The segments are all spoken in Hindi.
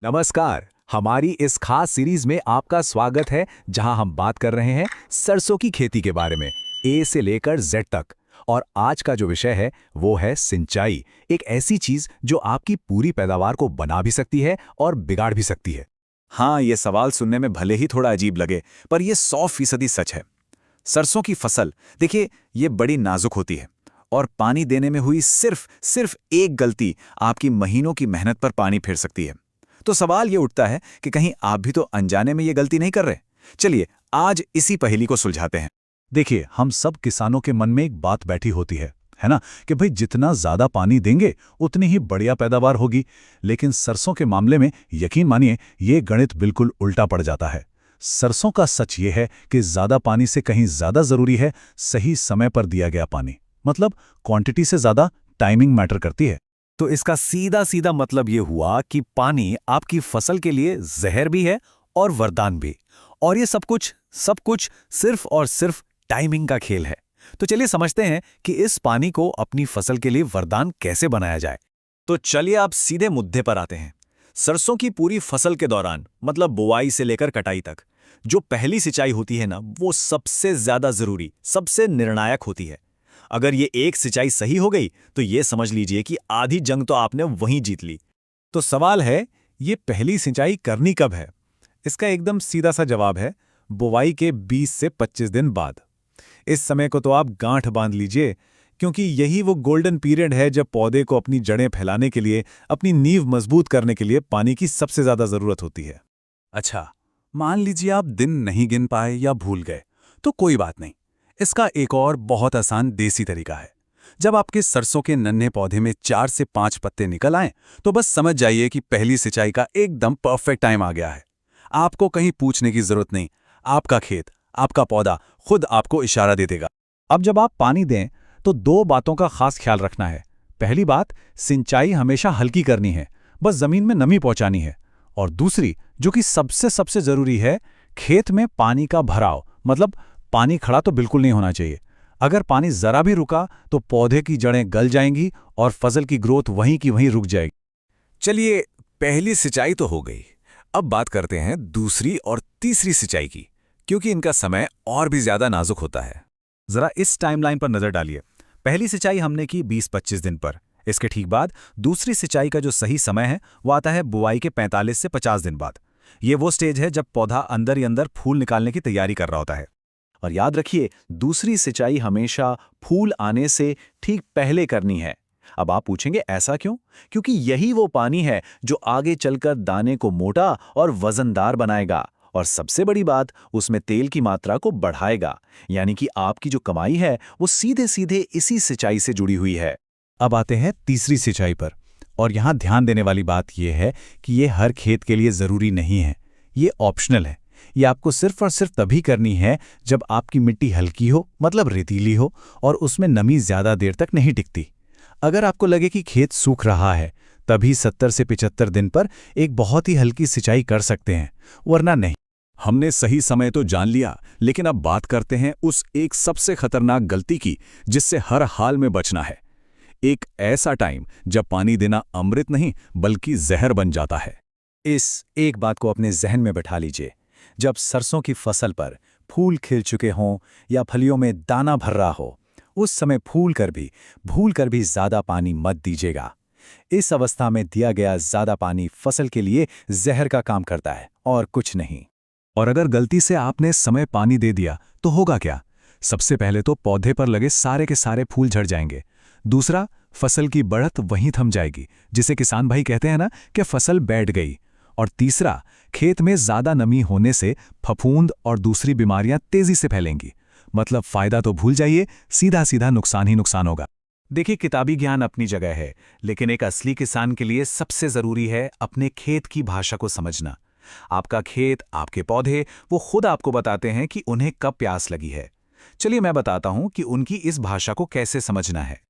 नमस्कार। हमारी इस खास सीरीज में आपका स्वागत है जहां हम बात कर रहे हैं सरसों की खेती के बारे में, ए से लेकर जेड तक। और आज का जो विषय है वो है सिंचाई, एक ऐसी चीज जो आपकी पूरी पैदावार को बना भी सकती है और बिगाड़ भी सकती है। हाँ, ये सवाल सुनने में भले ही थोड़ा अजीब लगे, पर ये 100% सच है। सरसों की फसल, देखिए, ये बड़ी नाजुक होती है और पानी देने में हुई सिर्फ एक गलती आपकी महीनों की मेहनत पर पानी फेर सकती है। तो सवाल ये उठता है कि कहीं आप भी तो अनजाने में ये गलती नहीं कर रहे? चलिए, आज इसी पहेली को सुलझाते हैं। देखिए, हम सब किसानों के मन में एक बात बैठी होती है ना, कि भाई जितना ज्यादा पानी देंगे उतनी ही बढ़िया पैदावार होगी। लेकिन सरसों के मामले में यकीन मानिए, ये गणित बिल्कुल उल्टा पड़ जाता है। सरसों का सच ये है कि ज्यादा पानी से कहीं ज्यादा जरूरी है सही समय पर दिया गया पानी। मतलब क्वांटिटी से ज्यादा टाइमिंग मैटर करती है। तो इसका सीधा सीधा मतलब ये हुआ कि पानी आपकी फसल के लिए जहर भी है और वरदान भी। और ये सब कुछ सिर्फ और सिर्फ टाइमिंग का खेल है। तो चलिए समझते हैं कि इस पानी को अपनी फसल के लिए वरदान कैसे बनाया जाए। तो चलिए आप सीधे मुद्दे पर आते हैं। सरसों की पूरी फसल के दौरान, मतलब बुआई से लेकर कटाई तक, जो पहली सिंचाई होती है ना, वो सबसे ज्यादा जरूरी, सबसे निर्णायक होती है। अगर ये एक सिंचाई सही हो गई तो ये समझ लीजिए कि आधी जंग तो आपने वहीं जीत ली। तो सवाल है, ये पहली सिंचाई करनी कब है? इसका एकदम सीधा सा जवाब है, बुवाई के 20 से 25 दिन बाद। इस समय को तो आप गांठ बांध लीजिए, क्योंकि यही वो गोल्डन पीरियड है जब पौधे को अपनी जड़ें फैलाने के लिए, अपनी नींव मजबूत करने के लिए पानी की सबसे ज्यादा जरूरत होती है। अच्छा, मान लीजिए आप दिन नहीं गिन पाए या भूल गए, तो कोई बात नहीं। इसका एक और बहुत आसान देसी तरीका है। जब आपके सरसों के नन्हे पौधे में 4 से 5 पत्ते निकल आएं, तो बस समझ जाइए कि पहली सिंचाई का एकदम परफेक्ट टाइम आ गया है। आपको कहीं पूछने की जरूरत नहीं, आपका खेत, आपका पौधा खुद आपको इशारा दे देगा। अब जब आप पानी दें तो दो बातों का खास ख्याल रखना है। पहली बात, सिंचाई हमेशा हल्की करनी है, बस जमीन में नमी पहुंचानी है। और दूसरी, जो कि सबसे जरूरी है, खेत में पानी का भराव, मतलब पानी खड़ा तो बिल्कुल नहीं होना चाहिए। अगर पानी जरा भी रुका तो पौधे की जड़ें गल जाएंगी और फसल की ग्रोथ वहीं की वहीं रुक जाएगी। चलिए, पहली सिंचाई तो हो गई। अब बात करते हैं दूसरी और तीसरी सिंचाई की, क्योंकि इनका समय और भी ज्यादा नाजुक होता है। जरा इस टाइमलाइन पर नजर डालिए। पहली सिंचाई हमने की 20-25 दिन पर। इसके ठीक बाद दूसरी सिंचाई का जो सही समय है वो आता है बुआई के 45 से 50 दिन बाद। ये वो स्टेज है जब पौधा अंदर ही अंदर फूल निकालने की तैयारी कर रहा होता है। और याद रखिए, दूसरी सिंचाई हमेशा फूल आने से ठीक पहले करनी है। अब आप पूछेंगे ऐसा क्यों? क्योंकि यही वो पानी है जो आगे चलकर दाने को मोटा और वजनदार बनाएगा, और सबसे बड़ी बात, उसमें तेल की मात्रा को बढ़ाएगा। यानी कि आपकी जो कमाई है वो सीधे सीधे इसी सिंचाई से जुड़ी हुई है। अब आते हैं तीसरी सिंचाई पर। और यहां ध्यान देने वाली बात यह है कि ये हर खेत के लिए जरूरी नहीं है, ये ऑप्शनल है। ये आपको सिर्फ और सिर्फ तभी करनी है जब आपकी मिट्टी हल्की हो, मतलब रेतीली हो, और उसमें नमी ज्यादा देर तक नहीं टिकती। अगर आपको लगे कि खेत सूख रहा है, तभी 70 से 75 दिन पर एक बहुत ही हल्की सिंचाई कर सकते हैं, वरना नहीं। हमने सही समय तो जान लिया, लेकिन अब बात करते हैं उस एक सबसे खतरनाक गलती की जिससे हर हाल में बचना है। एक ऐसा टाइम जब पानी देना अमृत नहीं बल्कि जहर बन जाता है। इस एक बात को अपने जहन में बैठा लीजिए। जब सरसों की फसल पर फूल खिल चुके हों या फलियों में दाना भर रहा हो, उस समय भूल कर भी ज्यादा पानी मत दीजिएगा। इस अवस्था में दिया गया ज्यादा पानी फसल के लिए जहर का काम करता है और कुछ नहीं। और अगर गलती से आपने समय पानी दे दिया तो होगा क्या? सबसे पहले तो पौधे पर लगे सारे के सारे फूल झड़ जाएंगे। दूसरा, फसल की बढ़त वहीं थम जाएगी, जिसे किसान भाई कहते हैं ना कि फसल बैठ गई। और तीसरा, खेत में ज्यादा नमी होने से फफूंद और दूसरी बीमारियां तेजी से फैलेंगी। मतलब फायदा तो भूल जाइए, सीधा सीधा नुकसान ही नुकसान होगा। देखिए, किताबी ज्ञान अपनी जगह है, लेकिन एक असली किसान के लिए सबसे जरूरी है अपने खेत की भाषा को समझना। आपका खेत, आपके पौधे, वो खुद आपको बताते हैं कि उन्हें कब प्यास लगी है। चलिए मैं बताता हूं कि उनकी इस भाषा को कैसे समझना है।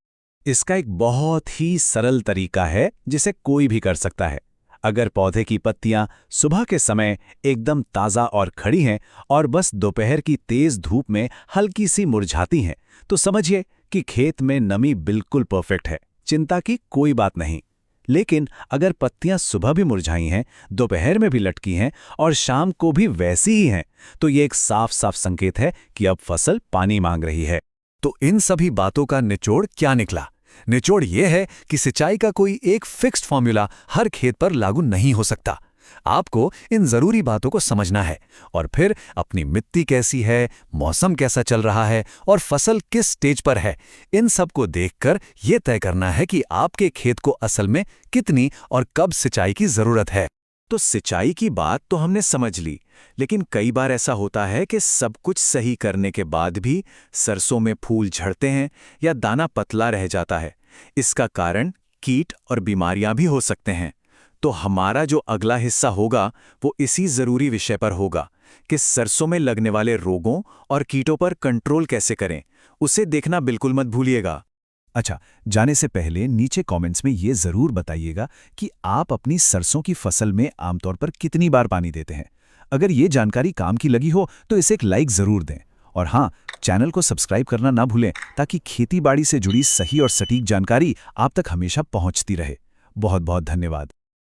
इसका एक बहुत ही सरल तरीका है जिसे कोई भी कर सकता है। अगर पौधे की पत्तियां सुबह के समय एकदम ताज़ा और खड़ी हैं और बस दोपहर की तेज धूप में हल्की सी मुरझाती हैं, तो समझिए कि खेत में नमी बिल्कुल परफेक्ट है। चिंता की कोई बात नहीं। लेकिन अगर पत्तियां सुबह भी मुरझाई हैं, दोपहर में भी लटकी हैं और शाम को भी वैसी ही हैं, तो ये एक साफ साफ संकेत है कि अब फसल पानी मांग रही है। तो इन सभी बातों का निचोड़ क्या निकला? निचोड़ ये है कि सिंचाई का कोई एक फिक्स्ड फॉर्मूला हर खेत पर लागू नहीं हो सकता। आपको इन जरूरी बातों को समझना है और फिर अपनी मिट्टी कैसी है, मौसम कैसा चल रहा है और फसल किस स्टेज पर है, इन सब को देखकर यह तय करना है कि आपके खेत को असल में कितनी और कब सिंचाई की जरूरत है। तो सिंचाई की बात तो हमने समझ ली, लेकिन कई बार ऐसा होता है कि सब कुछ सही करने के बाद भी सरसों में फूल झड़ते हैं या दाना पतला रह जाता है। इसका कारण कीट और बीमारियां भी हो सकते हैं। तो हमारा जो अगला हिस्सा होगा वो इसी जरूरी विषय पर होगा कि सरसों में लगने वाले रोगों और कीटों पर कंट्रोल कैसे करें। उसे देखना बिल्कुल मत भूलिएगा। अच्छा, जाने से पहले नीचे कमेंट्स में ये जरूर बताइएगा कि आप अपनी सरसों की फसल में आमतौर पर कितनी बार पानी देते हैं। अगर ये जानकारी काम की लगी हो तो इसे एक लाइक जरूर दें और हाँ, चैनल को सब्सक्राइब करना ना भूलें ताकि खेती बाड़ी से जुड़ी सही और सटीक जानकारी आप तक हमेशा पहुंचती रहे। बहुत बहुत धन्यवाद।